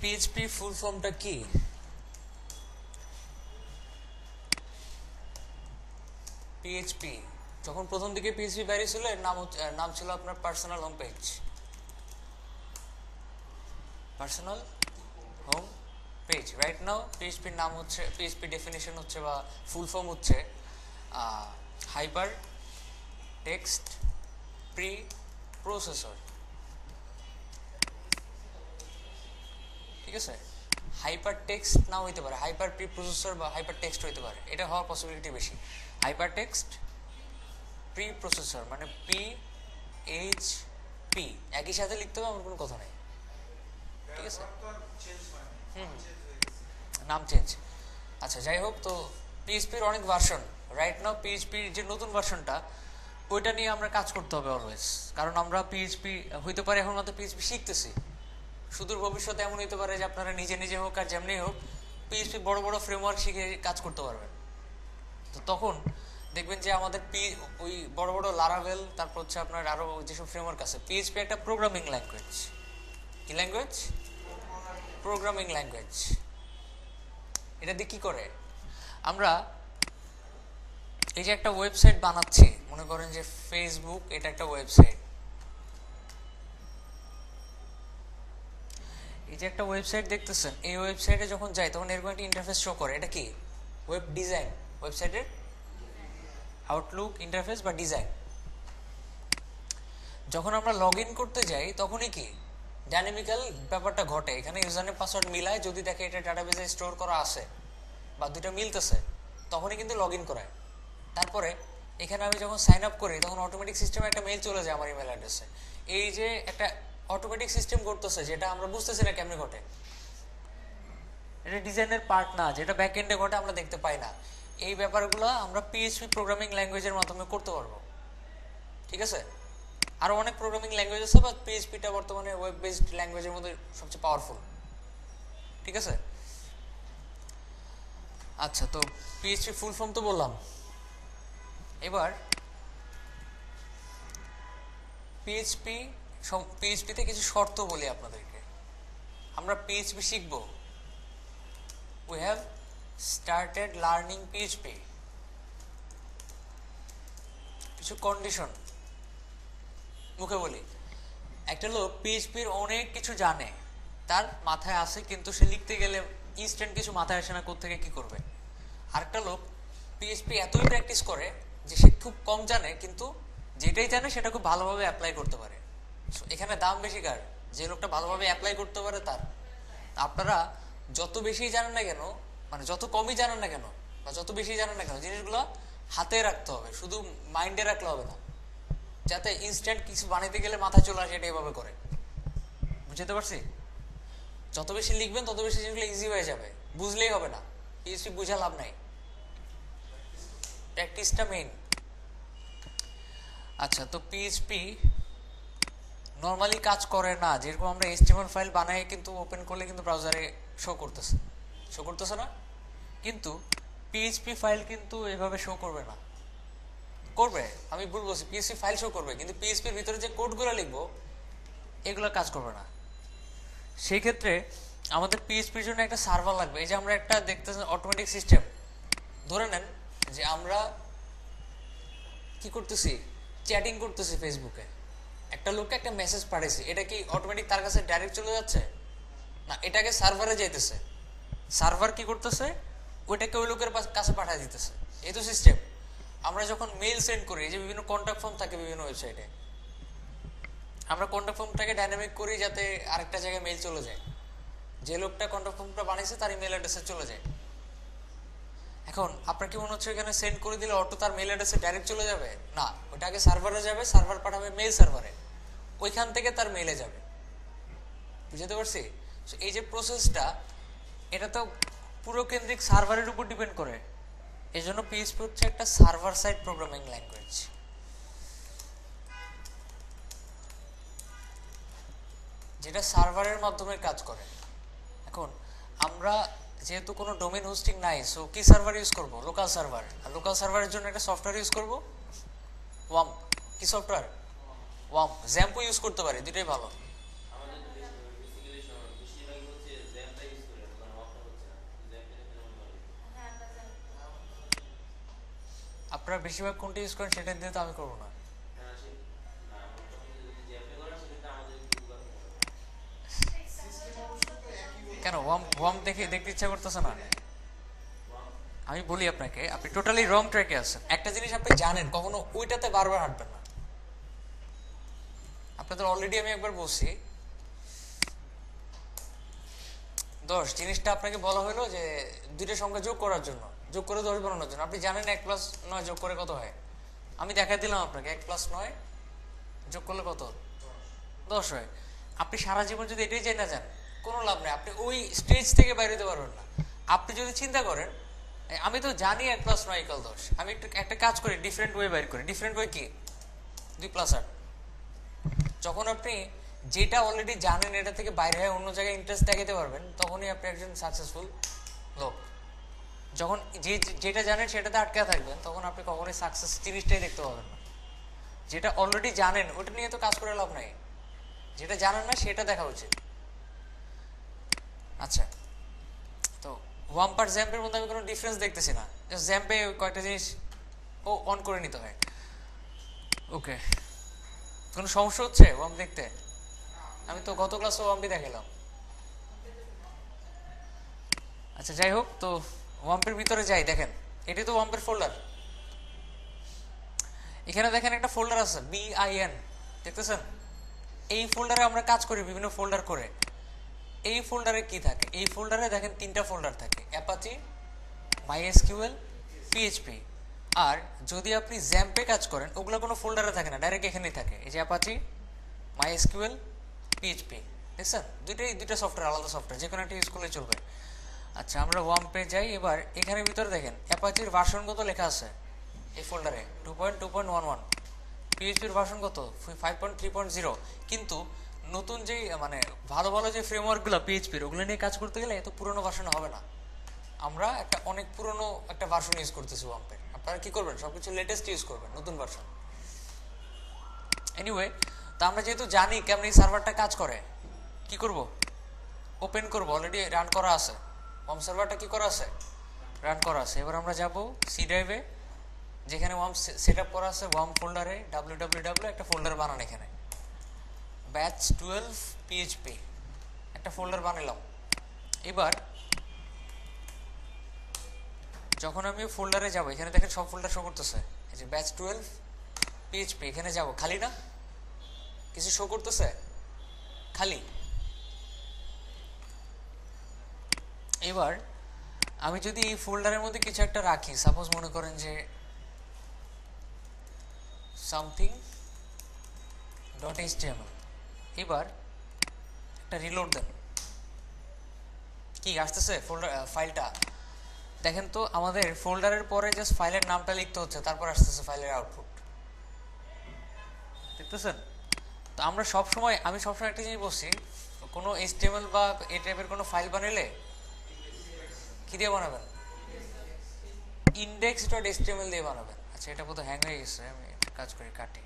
PHP ফুল ফর্মটা কি? PHP যখন প্রথম দিকে পিএইচপি বাইরে ছিল এর নাম ছিল আপনার personal home page. Personal home page. Right now পিএইচপির নাম হচ্ছে, পিএইচপি ডেফিনেশন হচ্ছে বা ফুল ফর্ম হচ্ছে হাইপার টেক্সট প্রি প্রসেসর। ঠিক আছে, হাইপার টেক্সট নাও হইতে পারে, হাইপার প্রি প্রসেসর বা হাইপার টেক্সট হইতে পারে, এটা হওয়ার পসিবিলিটি বেশি। হাইপার টেক্সট প্রি প্রসেসর মানে PHP একই সাথে লিখতে হবে, আমার কোনো কথা নেই। ঠিক আছে, নাম চেঞ্জ। আচ্ছা যাই হোক, তো পিএইচপির অনেক ভার্সন। রাইট নাও পিএইচপির যে নতুন ভার্সনটা ওইটা নিয়ে আমরা কাজ করতে হবে অলওয়েজ, কারণ আমরা পিএইচপি হইতে পারে এখন মাত্র পিএইচপি শিখতেছি। সুদূর ভবিষ্যতে এমন হইতে পারে যে আপনারা নিজে নিজে হোক আর যেমনি হোক পিএইচপি বড় বড় ফ্রেমওয়ার্ক শিখে কাজ করতে পারবেন। তো তখন দেখবেন যে আমাদের ওই বড় বড় লারাভেল, তারপর হচ্ছে আপনার আরো যেসব ফ্রেমওয়ার্ক আছে, পিএইচপি একটা প্রোগ্রামিং ল্যাঙ্গুয়েজ। কি ল্যাঙ্গুয়েজ? Programming language. এটা দিয়ে কি করে, আমরা এই যে একটা ওয়েবসাইট বানাচ্ছি, মনে করেন যে ফেসবুক, এটা একটা ওয়েবসাইট। এই যে একটা ওয়েবসাইট দেখতেছেন, এই ওয়েবসাইটে যখন যাই তখন এরকম একটা ইন্টারফেস শো করে। এটা কি? ওয়েব ডিজাইন, ওয়েবসাইটের আউটলুক ইন্টারফেস বা ডিজাইন। যখন আমরা লগ ইন করতে যাই তখনই কি ডাইনামিক্যাল ব্যাপারটা ঘটে। এখানে ইউজারনেম পাসওয়ার্ড মিলায়, যদি দেখে এটা ডাটাবেজে স্টোর করা আছে বা দুইটা মিলতেছে তখনই কিন্তু লগ ইন করায়। তারপরে এখানে আমি যখন সাইন আপ করি তখন অটোমেটিক সিস্টেমে একটা মেইল চলে যায় আমার ইমেল অ্যাড্রেসে। এই যে একটা অটোমেটিক সিস্টেম করতেছে, যেটা আমরা বুঝতেছি না কেমনে ঘটে, এটা ডিজাইনের পার্ট না, যেটা ব্যাক এন্ডে ঘটে আমরা দেখতে পাই না। এই ব্যাপারগুলো আমরা পিএইচপি প্রোগ্রামিং ল্যাঙ্গুয়েজের মাধ্যমে করতে পারবো। ঠিক আছে, আরো অনেক প্রোগ্রামিং ল্যাঙ্গুয়েজ আছে, বাট পিএইচপিটা বর্তমানে ওয়েব বেসড ল্যাঙ্গুয়েজের মধ্যে সবচেয়ে পাওয়ারফুল। ঠিক আছে, আচ্ছা তো পিএইচপি ফুল ফর্ম তো বললাম। এবার পিএইচপিতে কিছু শর্ত বলি আপনাদেরকে। আমরা পিএইচপি শিখব, we have started learning PHP. কিছু কন্ডিশন মুখে বলি। একটা লোক পিএইচপির অনেক কিছু জানে, তার মাথায় আছে, কিন্তু সে লিখতে গেলে ইনস্ট্যান্ট কিছু মাথায় আসে না, কোত্থেকে কি করবে। আরেকটা লোক পিএইচপি এতই প্র্যাকটিস করে যে সে খুব কম জানে, কিন্তু যেটাই জানে সেটা খুব ভালোভাবে অ্যাপ্লাই করতে পারে। এখানে দাম বেশি কার? যে লোকটা ভালোভাবে অ্যাপ্লাই করতে পারে তার। আপনারা যত বেশি জানেন না কেন, মানে যত কমই জানেন না কেন বা যত বেশি জানেন না কেন, জিনিসগুলো হাতে রাখতে হবে, শুধু মাইন্ডে রাখলে হবে না, যাতে ইনস্ট্যান্ট কিছু বানাইতে গেলে মাথায় চলে আসে, এটা এভাবে করে। বুঝতে পারছি? যত বেশি লিখবেন তত বেশি জিনিসগুলো ইজি হয়ে যাবে, বুঝলেই হবে না। পিএইচপি বুঝা লাভ নাই, প্র্যাকটিসটা মেইন। আচ্ছা তো পিএইচপি নর্মালি কাজ করে না, যেরকম আমরা এইচটিএমএল ফাইল বানাই কিন্তু ওপেন করলে কিন্তু ব্রাউজারে শো করতেছে না, কিন্তু পিএইচপি ফাইল কিন্তু এভাবে শো করবে না। করবে, আমি ভুল বলছি, পিএইচপি ফাইল শো করবে, কিন্তু পিএইচপির ভিতরে যে কোডগুলো লিখবো এগুলো কাজ করবে না। সেই ক্ষেত্রে আমাদের পিএইচপির জন্য একটা সার্ভার লাগবে। এই যে আমরা একটা দেখতেছেন অটোমেটিক সিস্টেম, ধরে নেন যে আমরা কি করতেছি, চ্যাটিং করতেছি ফেসবুকে, একটা লোককে একটা মেসেজ পাঠাইছি, এটা কি অটোমেটিক তার কাছে ডাইরেক্ট চলে যাচ্ছে না, এটাকে সার্ভারে যাইতেছে। সার্ভার কি করতেছে, ওইটাকে ওই লোকের কাছে পাঠিয়ে দিতেছে। এই তো সিস্টেম। আমরা যখন মেইল সেন্ড করি, যে বিভিন্ন কন্ট্যাক্ট ফর্ম থাকে বিভিন্ন ওয়েবসাইটে, আমরা কন্ট্যাক্ট ফর্মটাকে ডাইনামিক করি যাতে আরেকটা জায়গায় মেইল চলে যায়, যে লোকটা কন্ট্যাক্ট ফর্মটা বানিয়েছে তার ইমেল অ্যাড্রেসে চলে যায়। এখন আপনার কি মনে হচ্ছে এখানে সেন্ড করে দিলে অটো তার মেইল অ্যাড্রেসে ডাইরেক্ট চলে যাবে? না, ওটা আগে সার্ভারে যাবে, সার্ভার পাঠাবে মেইল সার্ভারে, ওইখান থেকে তার মেইলে যাবে। বুঝতে পারছি? এই যে প্রসেসটা, এটা তো পুরো কেন্দ্রিক সার্ভারের উপর ডিপেন্ড করে। এই জন্য পিএইচপি হচ্ছে একটা সার্ভার সাইড প্রোগ্রামিং ল্যাঙ্গুয়েজ, যেটা সার্ভারের মাধ্যমে কাজ করে। এখন আমরা যেহেতু কোনো ডোমেন হোস্টিং নাই, সো কি সার্ভার ইউজ করব? Local server. আর লোকাল সার্ভারের জন্য একটা সফটওয়্যার ইউজ করব, ওয়াম্প। কি সফটওয়্যার? ওয়াম্প। জ্যাম্পও ইউজ করতে পারি, দুটোই ভালো। আপনারা বেশিরভাগ কোনটা ইউজ করেন সেটা দিয়ে তো আমি করবো না। কেন ওয়াম ওয়াম দেখে দেখতে ইচ্ছা করতেছে না? আমি বলি আপনাকে, আপনি টোটালি রং ট্র্যাকে আছেন। একটা জিনিস আপনি জানেন, কখনো ওইটাতে বারবার হাঁটবেন না। আপনাদের অলরেডি আমি একবার বলছি 10, জিনিসটা আপনাকে বলা হলো যে দুইটা সংখ্যা যোগ করার জন্য, যোগ করে 10 বানানোর জন্য। আপনি জানেন 1+9 যোগ করে কত হয়। আমি দেখাই দিলাম আপনাকে 1+9 যোগ করলে কত 10 হয়। আপনি সারা জীবন যদি এটাই জেনে যান, কোনো লাভ নেই, আপনি ওই স্টেজ থেকে বাইরে হতে পারবেন না। আপনি যদি চিন্তা করেন আমি তো জানি 1+9=10, আমি একটু একটা কাজ করি, ডিফারেন্ট ওয়ে বাইর করি। ডিফারেন্ট ওয়ে কি? 2+8। যখন আপনি যেটা অলরেডি জানেন এটা থেকে বাইরে হয়ে অন্য জায়গায় ইন্টারেস্ট দেখাতে পারবেন, তখনই আপনি একজন সাকসেসফুল লোক। যখন যেটা জানেন সেটাতে আটকে থাকবেন, তখন আপনি কখনোই সাকসেস জিনিসটাই দেখতে পাবেন না। যেটা অলরেডি জানেন ওটা নিয়ে তো কাজ করে লাভ নাই, যেটা জানেন না সেটা দেখা উচিত। আচ্ছা, তো ওয়াম্পার জ্যাম্পের মধ্যে আমি কোনো ডিফারেন্স দেখতেছি না। জাস্ট জ্যাম্পে কয়েকটা জিনিস অন করে নিতে হয়। ওকে, কোনো সমস্যা হচ্ছে ওয়াম্প দেখতে? আমি তো গত ক্লাসে ওয়াম্পই দেখালাম। আচ্ছা যাই হোক, তো ওয়াম্পের ভিতরে যাই। দেখেন এটি তো ওয়াম্পের ফোল্ডার। এখানে দেখেন একটা ফোল্ডার আছে BIN, দেখতেছেন? এই ফোল্ডারে আমরা কাজ করি বিভিন্ন ফোল্ডার করে। এই ফোল্ডারে কি থাকে? এই ফোল্ডারে দেখেন 3টা ফোল্ডার থাকে, অ্যাপাচি, MySQL, PHP। আর যদি আপনি জ্যাম্পে কাজ করেন ওগুলো কোনো ফোল্ডারে থাকে না, ডাইরেক্ট এখানেই থাকে। এই যে অ্যাপাচি, MySQL, PHP, দেখছেন? দুইটা সফটওয়্যার, আলাদা সফটওয়্যার, যে কোনো একটা ইউজ করলে চলবে। আচ্ছা আমরা ওয়াম্পে যাই। এবার এখানে ভিতরে দেখেন অ্যাপাচির ভার্সন কত লেখা আছে এই ফোল্ডারে, 2.2.11। পিএইচপির ভার্সন কত, 5.3.0। কিন্তু নতুন যেই মানে ভালো ভালো যে ফ্রেমওয়ার্কগুলো পিএইচপির, ওগুলো নিয়ে কাজ করতে গেলে এত পুরোনো ভার্সন হবে না। আমরা একটা অনেক পুরোনো একটা ভার্সন ইউজ করতেছি ওয়াম্পের। আপনারা কি করবেন? সবকিছু লেটেস্ট ইউজ করবেন, নতুন ভার্সন। এনিওয়ে, তো আমরা যেহেতু জানি কেমন এই সার্ভারটা কাজ করে, কি করব? ওপেন করব। অলরেডি রান করা আছে ওয়াম সার্ভারটা, কি করা আছে? রান করা আছে। এবার আমরা যাব সি ড্রাইভে, যেখানে ওয়াম সেট আপ করা আছে। ওয়াম ফোল্ডারে www একটা ফোল্ডার বানান, এখানে ব্যাচ 12 PHP একটা ফোল্ডার বানালাম। এবার যখন আমি ফোল্ডারে যাব, এখানে দেখেন সব ফোল্ডার শো করতেছে। এই যে ব্যাচ 12 PHP, এখানে যাব, খালি না? কিছু শো করতেছে? খালি। এবার আমি যদি এই ফোল্ডারের মধ্যে কিছু একটা রাখি, সাপোজ মনে করেন যে something.html, এবার একটা রিলোড দেন। কি আসতেছে? ফোল্ডার ফাইলটা দেখেন তো। আমাদের ফোল্ডারের পরে জাস্ট ফাইলের নামটা লিখতে হচ্ছে, তারপর আসতেছে ফাইলের আউটপুট, দেখতেছেন? তো আমরা আমি সবসময় একটা জিনিস বলছি, কোনো HTML বা এই টাইপের কোনো ফাইল বানালে কি দিয়ে বানাবেন? index.html দিয়ে বানাবেন। আচ্ছা এটা বোধহয় হ্যাং হয়ে গেছে, আমি একটা কাজ করি, কাটি।